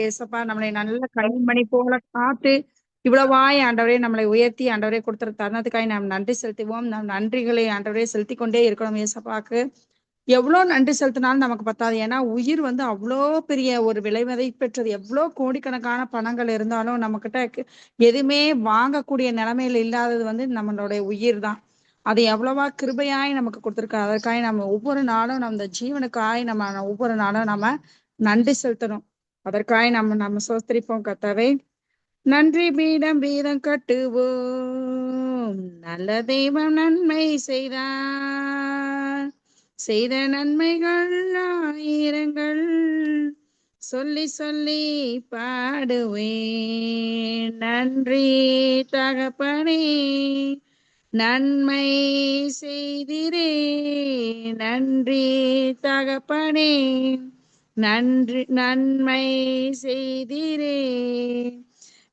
ஏசப்பா நம்மளை நல்ல கண்மணி போல காத்து இவ்வளவாய் ஆண்டவரே நம்மளை உயர்த்தி ஆண்டவரே கொடுத்துற தருணத்துக்காய் நாம் நன்றி செலுத்துவோம். நம் நன்றிகளை ஆண்டவரே செலுத்தி கொண்டே இருக்கணும். ஏசப்பாக்கு எவ்வளவு நன்றி செலுத்தினாலும் நமக்கு பத்தாது. ஏன்னா உயிர் அவ்வளோ பெரிய ஒரு விலை மதிப்பெற்றது. எவ்வளோ கோடிக்கணக்கான பணங்கள் இருந்தாலும் நம்ம கிட்ட எதுவுமே வாங்கக்கூடிய நிலைமையில இல்லாதது நம்மளுடைய உயிர் தான். அது எவ்வளவா கிருபையாய் நமக்கு கொடுத்துருக்கு. அதற்காக நம்ம ஒவ்வொரு நாளும் நம்ம இந்த ஜீவனுக்காய் நம்ம ஒவ்வொரு நாளும் நம்ம நன்றி செலுத்தணும். அதற்காக நம்ம சோஸ்திரிப்போம் கர்த்தாவே. நன்றி பீடம் வீதம் கட்டுவோம், நல்ல தெய்வம் நன்மை செய்தார். செய்த நன்மைகள் ஆயிரங்கள், சொல்லி சொல்லி பாடுவேன். நன்றி தகப்பனே, நன்மை செய்திரே. நன்றி தகப்பனே, நன்மை செய்திரே.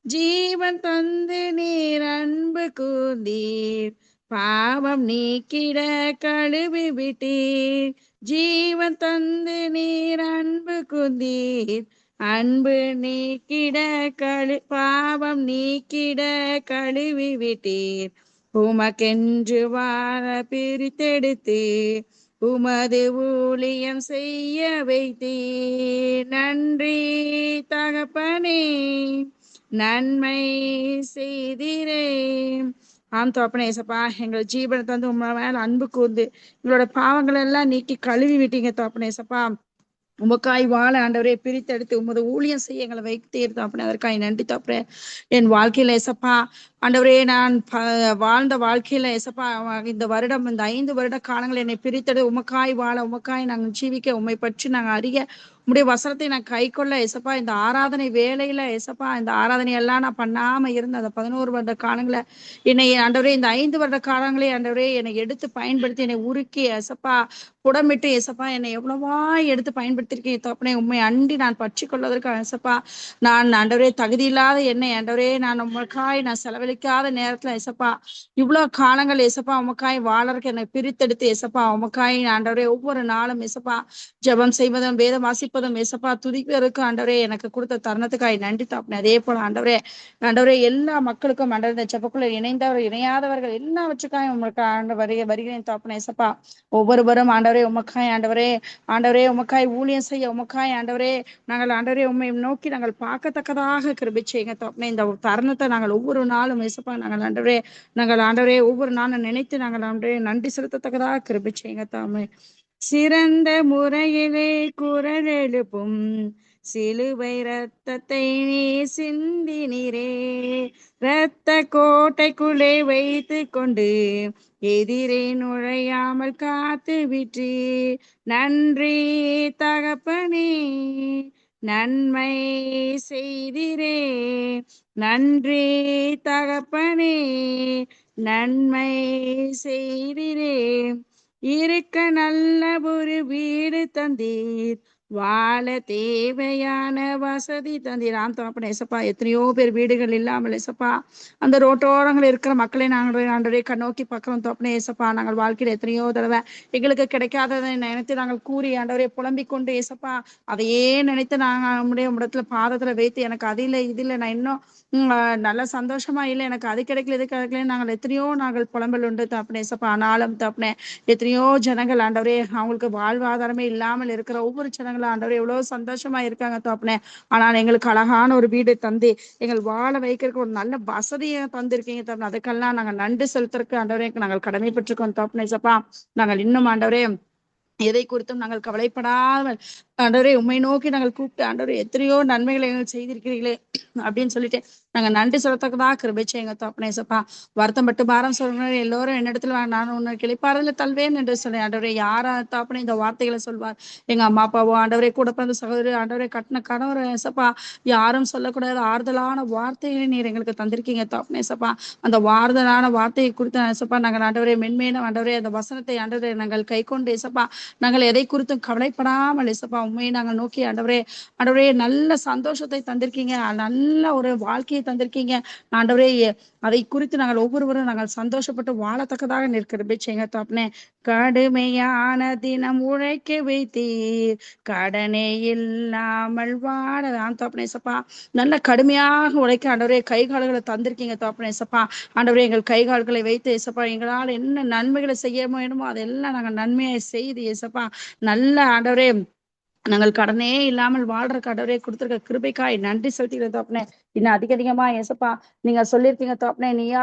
ஜீவன் தந்து நீர் அன்பு கூர்ந்தீர், பாவம் நீக்கிட கழுவி விட்டீர். ஜீவன் தந்து நீர் அன்பு கூர்ந்தீர், அன்பு நீக்கிட பாவம் நீக்கிட கழுவி விட்டீர். உமக்கென்று வாழ பிரித்தெடுத்து உமது ஊழியம் செய்ய வைத்தீர். நன்றி தகப்பனே, நன்மை செய்திரே. ஆம் தகப்பனே ஏசப்பா, எங்கள் ஜீவனை உங்க மேல அன்பு கூர்ந்து எங்களோட பாவங்கள் எல்லாம் நீக்கி கழுவி விட்டீங்க தகப்பனே ஏசப்பா. உமக்காய் வாழ ஆண்டவரே பிரித்தெடுத்து உமது ஊழியம் செய்ய எங்களை வைத்தீர் தகப்பனே. அதற்காய் நன்றி தகப்பனே. என் வாழ்க்கையில ஏசப்பா ஆண்டவரே, நான் வாழ்ந்த வாழ்க்கையில ஏசப்பா இந்த வருடம், இந்த 5 வருட காலங்கள் என்னை பிரித்தெடு உமக்காய் வாழ, உமக்காய் நாங்கள் ஜீவிக்க, உண்மை பற்றி நாங்கள் அறிய, உம்முடைய வசனத்தை நான் கை கொள்ள ஏசப்பா. இந்த ஆராதனை வேலையில ஏசப்பா, இந்த ஆராதனை எல்லாம் நான் பண்ணாம இருந்த அந்த 11 வருட காலங்களை என்னை ஆண்டவரே, இந்த 5 வருட காலங்களே ஆண்டவரே என்னை எடுத்து பயன்படுத்தி என்னை உருக்கி ஏசப்பா புடமிட்டு ஏசப்பா என்னை எவ்வளவா எடுத்து பயன்படுத்திருக்கேன் தகப்பனே. உண்மை அண்டி நான் பற்றி கொள்வதற்கு ஏசப்பா, நான் ஆண்டவரே தகுதி இல்லாத என்னை ஆண்டவரே நான் உமக்காய் நான் செலவழிக்காத நேரத்துல ஏசப்பா இவ்வளவு காலங்கள் ஏசப்பா உமக்காய் வாழறதுக்கு என்னை பிரித்தெடுத்து ஏசப்பா உமக்காய் ஆண்டவரே ஒவ்வொரு நாளும் ஏசப்பா ஜெபம் செய்வதும் வேதம் வாசிப்பதும் ஏசப்பா துதிக்கிறதுக்கு ஆண்டவரே எனக்கு கொடுத்த தருணத்துக்காய் நன்றி தகப்பனே. அதே போல ஆண்டவரே எல்லா மக்களுக்கும் ஆண்டவரே இந்த ஜெபக்குள்ள இணைந்தவர் இணையாதவர்கள் எல்லாவற்றுக்காய் உங்களுக்கு வருகிறேன் தகப்பனே ஏசப்பா. ஒவ்வொருவரும் ஆண்டவரே உமக்காய் ஆண்டவரே உமக்காய் ஊழியம் செய்ய உமக்காய் ஆண்டவரே நாங்கள் ஆண்டவரே உண்மை நோக்கி நாங்கள் பார்க்கத்தக்கதாக கிருபை செய்யுங்க தகப்பனே. இந்த தருணத்தை நாங்கள் ஒவ்வொரு நாளும் ஏசப்பா நாங்கள் ஆண்டவரே ஒவ்வொரு நாளும் நினைத்து நாங்கள் ஆண்டவரே நன்றி செலுத்தத்தக்கதாக கிருபை செய்யுங்க தாமே. சிறந்த முறையிலே குரல் எழுப்பும் சிலுவை ரத்தத்தை நீ சிந்தினீரே. இரத்த கோட்டைக்குள்ளே வைத்து கொண்டு எதிரே நுழையாமல் காத்து விட்டு. நன்றி தகப்பனே, நன்மை செய்திரே. நன்றி தகப்பனே, நன்மை செய்திரே. இருக்க நல்ல ஒரு வீடு தந்தீர், வாழ தேவையான வசதி தந்தீர். ஆம் தகப்பனே ஏசப்பா, எத்தனையோ பேர் வீடுகள் இல்லாமல் ஏசப்பா அந்த ரோட்டோரங்கள் இருக்கிற மக்களை நாங்கள் ஆண்டவரே கண்ணோக்கி பார்க்கிறோம் தகப்பனே ஏசப்பா. நாங்கள் வாழ்க்கையில எத்தனையோ தடவை எங்களுக்கு கிடைக்காததை நினைத்து நாங்கள் கூறி ஆண்டவரே புலம்பிக் கொண்டு ஏசப்பா அதையே நினைத்து நாங்கள் நம்முடைய இடத்துல பாதத்துல வைத்து எனக்கு அது இல்லை இது இல்லை, நான் இன்னும் நல்ல சந்தோஷமா இல்லை, எனக்கு அது கிடைக்கல இது கிடைக்கல நாங்கள் எத்தனையோ நாங்கள் புலம்பல் உண்டு தகப்பனே ஏசப்பா. ஆனாலும் தகப்பனே எத்தனையோ ஜனங்கள் ஆண்டவரே அவங்களுக்கு வாழ்வாதாரமே இல்லாமல் இருக்கிற ஒவ்வொரு ஜனங்களும் ஆண்டவரே எவ்வளவு சந்தோஷமா இருக்காங்க தகப்பனே. ஆனால் எங்களுக்கு அழகான ஒரு வீடு தந்து எங்கள் வாழ வைக்கிறதுக்கு ஒரு நல்ல வசதியை தந்திருக்கீங்க தகப்பனே. அதுக்கெல்லாம் நாங்கள் நன்றி செலுத்துறதுக்கு ஆண்டவரே நாங்கள் கடமைப்பட்டிருக்கோம் தகப்பனே ஏசப்பா. நாங்கள் இன்னும் ஆண்டவரே எதை குறித்தும் நாங்கள் கவலைப்படாமல் ஆண்டவரே உண்மை நோக்கி நாங்கள் கூப்பிட்டு ஆண்டவரே எத்தனையோ நன்மைகளை எங்களுக்கு செய்திருக்கிறீர்களே அப்படின்னு சொல்லிட்டு நாங்க நன்றி சொல்லத்தக்கதா கிருபை செய்யுங்க தகப்பனே ஏசப்பா. வருத்தப்பட்டு பாரம் சொல்ற எல்லோரும் என்னிடத்துல நான் உன்னை கிளைப்பாறுதல தல்வேன் என்று சொன்னேன் ஆண்டவரே. யாரா தகப்பனே இந்த வார்த்தைகளை சொல்வார்? எங்க அம்மா அப்பாவோ ஆண்டவரே, கூட பிறந்த சகோதரி ஆண்டவரே, கட்டின கணவர் ஏசப்பா, யாரும் சொல்லக்கூடாது ஆறுதலான வார்த்தைகளை நீர் எங்களுக்கு தந்திருக்கீங்க தகப்பனே ஏசப்பா. அந்த ஆறுதலான வார்த்தையை குறித்து ஏசப்பா நாங்கள் ஆண்டவரே மென்மேலும் ஆண்டவரே அந்த வசனத்தை ஆண்டவரே நாங்கள் கை கொண்டு ஏசப்பா நாங்கள் எதை குறித்தும் கவலைப்படாமல் இசப்பா உண்மையை நாங்கள் நோக்கி ஆண்டவரே, ஆண்டவரே நல்ல சந்தோஷத்தை தந்திருக்கீங்க, நல்ல ஒரு வாழ்க்கையை தந்திருக்கீங்க ஆண்டவரே. அதை குறித்து நாங்கள் ஒவ்வொருவரும் நாங்கள் சந்தோஷப்பட்டு வாழத்தக்கதாக நிற்கிறது செய்யுங்க தகப்பனே. கடுமையான தினம் உழைக்க வைத்தீர், கடனே இல்லாமல் வாழலாம் தகப்பனே சப்பா. நல்ல கடுமையாக உழைக்க ஆண்டவரே கை கால்களை தந்திருக்கீங்க தகப்பனே சப்பா. ஆண்டவரே எங்கள் கை கால்களை வைத்து ஏசப்பா எங்களால் என்ன நன்மைகளை செய்ய வேண்டுமோ அதெல்லாம் நாங்கள் நன்மையை செய்து ஏசப்பா நல்ல ஆண்டவரே நாங்கள் கடனே இல்லாமல் வாழ்ற கடவுளே கொடுத்துருக்க கிருபைக்காய் நன்றி செலுத்திக்கிற தோப்பனே. இன்னும் அதிகமா ஏசப்பா நீங்க சொல்லியிருக்கீங்க தோப்பனே, நீயா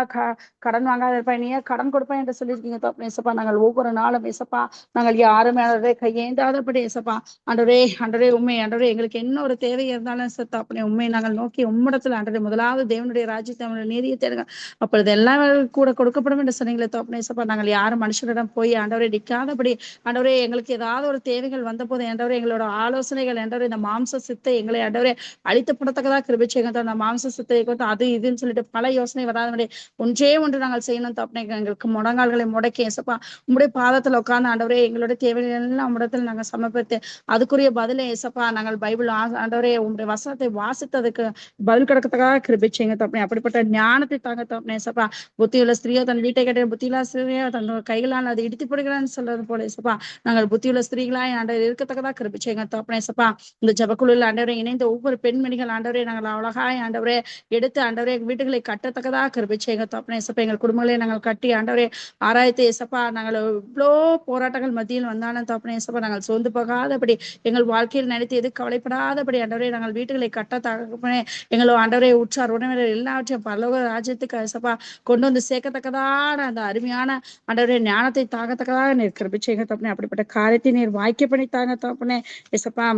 கடன் வாங்காத இருப்பா, நீயா கடன் கொடுப்பேன் என்று சொல்லியிருக்கீங்க தோப்பனே ஏசப்பா. நாங்கள் ஒவ்வொரு நாளும் ஏசப்பா நாங்கள் யாரும் கையேந்தாதபடி ஏசப்பா ஆண்டவரே ஆண்டவரே உண்மை ஆண்டவரே எங்களுக்கு என்ன ஒரு தேவை இருந்தாலும் தோப்பனே உண்மை நாங்கள் நோக்கி உம்மிடத்துல ஆண்டவரே முதலாவது தேவனுடைய ராஜ்யத்தை அவனுடைய நீதியை தேடுங்க, அப்பொழுது எல்லாம் கூட கொடுக்கப்படும் என்று சொன்னீங்களே தோப்பனே ஏசப்பா. நாங்கள் யாரும் மனுஷரிடம் போய் ஆண்டவரே நிற்காதபடி ஆண்டவரே எங்களுக்கு ஏதாவது ஒரு தேவைகள் வந்த போது ஆண்டவரே எங்களோட ஆலோசனைகள் ஆண்டவரே இந்த மாம்ச சித்தை எங்களை ஆண்டவரே அழித்துப்படத்தக்கதா கிருபை செய்யுங்க. அந்த மாம்ச சித்தை கொண்டு அது இதுன்னு சொல்லிட்டு பல யோசனை வராதபடி ஒன்றே ஒன்று நாங்கள் செய்யணும் தப்புனே. எங்களுக்கு முடங்கால்களை முடக்கி ஏசப்பா உங்களுடைய பாதத்துல உட்கார்ந்து ஆண்டவரே எங்களுடைய தேவைகள் எல்லாம் உம்மிடத்தில் நாங்கள் சமர்ப்பித்து அதுக்குரிய பதிலை ஏசப்பா நாங்கள் பைபிள் ஆண்டவரே உங்களுடைய வசனத்தை வாசித்ததுக்கு பதில் கிடக்கத்தக்காக கிருபை செய்யுங்க தப்புனே. அப்படிப்பட்ட ஞானத்தை தாங்க தப்புனே ஏசப்பா. புத்தியுள்ள ஸ்திரீயோ தன் வீட்டை கட்ட புத்தியுள்ள ஸ்திரீயோ தன் கைகளால் அது இடித்து போடுகிறான்னு சொல்றது போல ஏசப்பா நாங்கள் புத்தியுள்ள ஸ்திரீகளாய் ஆண்டவர் இருக்கத்தக்கதா கிருபை செய்யுங்க தகப்பனே சப்பா. இந்த ஜபக்குழுவில் ஆண்டவரை இணைந்த ஒவ்வொரு பெண்மணிகள் ஆண்டவரே நாங்கள் அழகாய் ஆண்டவரே எடுத்து ஆண்டவரே வீட்டுகளை கட்டத்தக்கதா கிருபை செய்யுங்க தகப்பனே சப்பா. எங்கள் குடும்பங்களை நாங்கள் கட்டி ஆண்டவரே ஆராய்த்து ஏசப்பா நாங்கள் இவ்வளோ போராட்டங்கள் மத்தியில் வந்தாலும் தகப்பனே ஏசப்பா நாங்கள் சோர்ந்து போகாதபடி எங்கள் வாழ்க்கையில் நினைத்து எது கவலைப்படாதபடி ஆண்டவரே நாங்கள் வீட்டுகளை கட்ட தகப்பனே எங்களோ ஆண்டவரே உற்றார் உறவினர் எல்லாவற்றையும் பரலோக ராஜ்யத்துக்கு ஏசப்பா கொண்டு வந்து சேர்க்கத்தக்கதான அந்த அருமையான ஆண்டவரே ஞானத்தை தாங்கத்தக்கதாக நீர் கிருபை செய்யுங்க தகப்பனே. அப்படிப்பட்ட காரியத்தை நீர் வாய்க்க பண்ணி தாங்க தகப்பனே ஏசப்பா.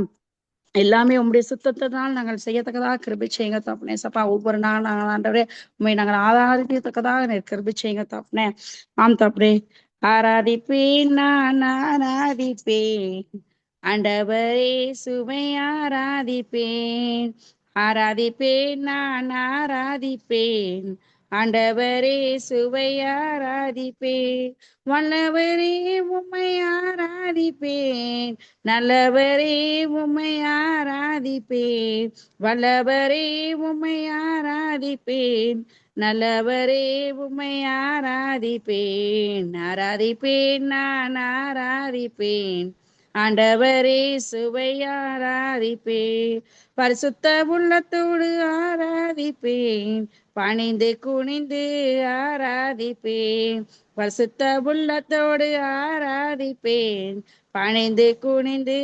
எல்லாமே உங்களுடைய சுத்தத்தினால் நாங்கள் செய்யத்தக்கதாக கிருபை செய்யுங்க தகப்பனே சப்பா. ஒவ்வொரு நாள் நாங்கள் ஆண்டவரே உண்மை நாங்கள் ஆராதிக்கத்தக்கதாக கிருபை செய்யுங்க தகப்பனே. ஆம் தகப்பனே. ஆராதிப்பேன் நான் ஆராதிப்பேன் ஆண்டவரே சுவை ஆராதிப்பேன், ஆராதிப்பேன் நான் ஆராதிப்பேன் ஆண்டவரே சுவை ஆராதிப்பேன், வல்லவரே உம்மை ஆராதிப்பேன், நல்லவரே உம்மை ஆராதிப்பேன், வல்லவரே உம்மை ஆராதிப்பேன், நல்லவரே உம்மை ஆராதிப்பேன், ஆராதிப்பேன் நான் ஆராதிப்பேன் ஆண்டவரே சுவை ஆராதிப்பேன், பரிசுத்த உள்ளத்தோடு ஆராதிப்பேன், பணிந்து குனிந்து ஆராதிப்பேன், பரிசுத்த உள்ளத்தோடு ஆராதிப்பேன், பணிந்து குனிந்து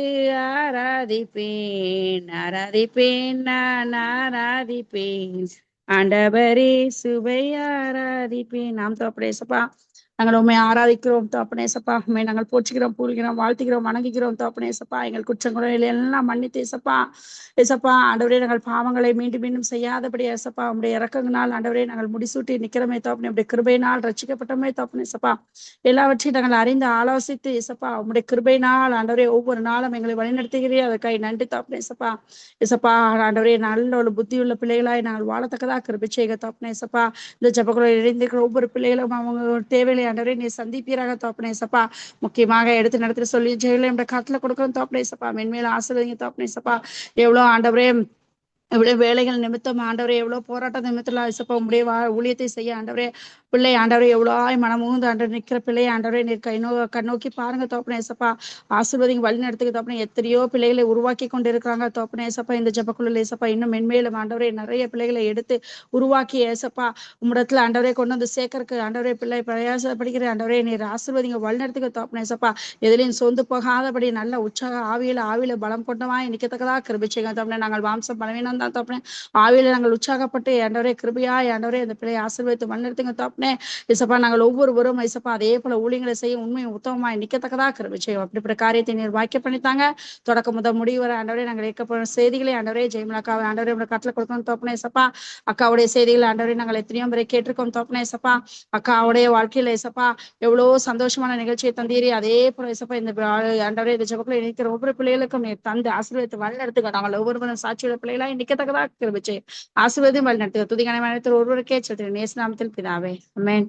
ஆராதிப்பேன், ஆராதிப்பேன் நான் ஆராதிப்பேன் ஆண்டவரே சுவை ஆராதிப்பேன். நாம் தோப்படேசப்பா நாங்கள் உண்மை ஆராதிக்கிறோம் தோப்பனேசப்பா. உண்மை நாங்கள் போற்றுகிறோம் பூழ்கிறோம் வாழ்த்துகிறோம் வணங்குகிறோம் தோப்பனேசப்பா. எங்கள் குற்றங்குறைகளை எல்லாம் மன்னித்து ஏசப்பா ஏசப்பா ஆண்டவரே நாங்கள் பாவங்களை மீண்டும் மீண்டும் செய்யாதபடி ஏசப்பா உங்களுடைய இறக்கங்களால் ஆண்டவரே நாங்கள் முடிசூட்டி நிக்கிறோமே தோப்பனே. உடைய கிருபையினால் ரட்சிக்கப்பட்டோமே தோப்பனேசப்பா. எல்லாவற்றையும் நாங்கள் அறிந்து ஆலோசித்து ஏசப்பா உங்களுடைய கிருபையினால் ஆண்டவரே ஒவ்வொரு நாளும் எங்களை வழிநடத்துகிறீர், அதற்காக நன்றி தோப்பனேசப்பா. ஏசப்பா ஆண்டவரே நல்ல ஒரு புத்தியுள்ள பிள்ளைகளாய் நாங்கள் வாழத்தக்கதா கிருபை செய்க தோப்பனேசப்பா. இந்த ஜபக்குள்ள இணைந்திருக்கிற ஒவ்வொரு பிள்ளைகளும் அவங்க தேவையில்லை ஆண்டவரே நீ சந்திப்பீராக தோப்பனேசப்பா. முக்கியமாக எடுத்து நடத்தி சொல்லி ஜெயில என்ற காட்டுல கொடுக்கணும் தோப்பனேசப்பா. மென்மேல ஆசீர்வதிங்க தோப்பனேசப்பா. எவ்வளவு ஆண்டவரே எவ்வளவு வேலைகள் நிமித்தம் ஆண்டவரே எவ்வளவு போராட்ட நிமித்தம் இசப்பா உங்களுடைய ஊழியத்தை செய்ய ஆண்டவரே பிள்ளை ஆண்டவரே எவ்வளவு மனமுகுந்து ஆண்டவர் நிற்கிற பிள்ளை ஆண்டவரே நீர் கண்ணோக்கி பாருங்க தோப்பனே ஏசப்பா. ஆசீர்வதிங்க வழி நடத்துக்கு தோப்பனே. எத்தனையோ பிள்ளைகளை உருவாக்கி கொண்டு இருக்கிறாங்க தோப்பனே ஏசப்பா. இந்த ஜபக்குள்ள ஏசப்பா இன்னும் மென்மேலும் ஆண்டவரே நிறைய பிள்ளைகளை எடுத்து உருவாக்கி ஏசப்பா உம்மிடத்துல ஆண்டவரே கொண்டு வந்து சேர்க்கறக்கு ஆண்டவரே பிள்ளை பிரயாசப்படுகிற ஆண்டவரே நீர் ஆசீர்வதிங்க வழி நடத்துக்கு தோப்பனே ஏசப்பா. எதிலையும் சொந்து போகாதபடி நல்ல உற்சாக ஆவியில பலம் கொண்டவாய் நிக்கத்தக்கதா கிருபை செய்யுங்க தோப்பனே. நாங்கள் மாம்சம் பலவீனம் தான் தோப்பனே, ஆவியில நாங்கள் உற்சாகப்பட்டு ஆண்டவரே கிருபையா ஆண்டவரே அந்த பிள்ளையை ஆசீர்வதித்து வழி நடத்துங்க தோப்பனே. இசப்பா நாங்கள் ஒவ்வொருவரும் இசப்பா அதே போல ஊழியங்களை செய்ய உண்மை உத்தமமாய் நிக்கத்தக்கதா கிருபை செய்யும். அப்படிப்பட்ட காரியத்தை நீர் வாய்க்க பண்ணித்தாங்க. தொடக்க முதல் முடிவு வர ஆண்டவரே நாங்கள் ஏற்கப்படும் செய்திகளை ஆண்டவரே ஜெயமலாக்காவை ஆண்டவரே கட்டளை கொடுக்கணும் தோப்பனே இசப்பா. அக்காவுடைய செய்திகளை ஆண்டவரே நாங்கள் எத்தனையோ முறை கேட்டிருக்கோம் தோப்பனே இசப்பா. அக்காவுடைய வாழ்க்கையில இசப்பா எவ்வளவு சந்தோஷமான நிகழ்ச்சியை தந்தீரி. அதே போல இசப்பா இந்த ஆண்டவரே இந்த ஜபக்குள்ள இணைக்கிற ஒவ்வொரு பிள்ளைகளுக்கும் நீர் தந்து ஆசீர்வதித்து வழி நடத்துக்க. நாங்கள் ஒவ்வொருவரும் சாட்சியுள்ள பிள்ளைகளா நிக்கத்தக்கதா கிருபை செய்யும். ஆசீர்வதியும் வழி நடத்துக. துதிகான ஒருவருக்கே நேச நாமத்தில் பிதாவே. ஆமென்.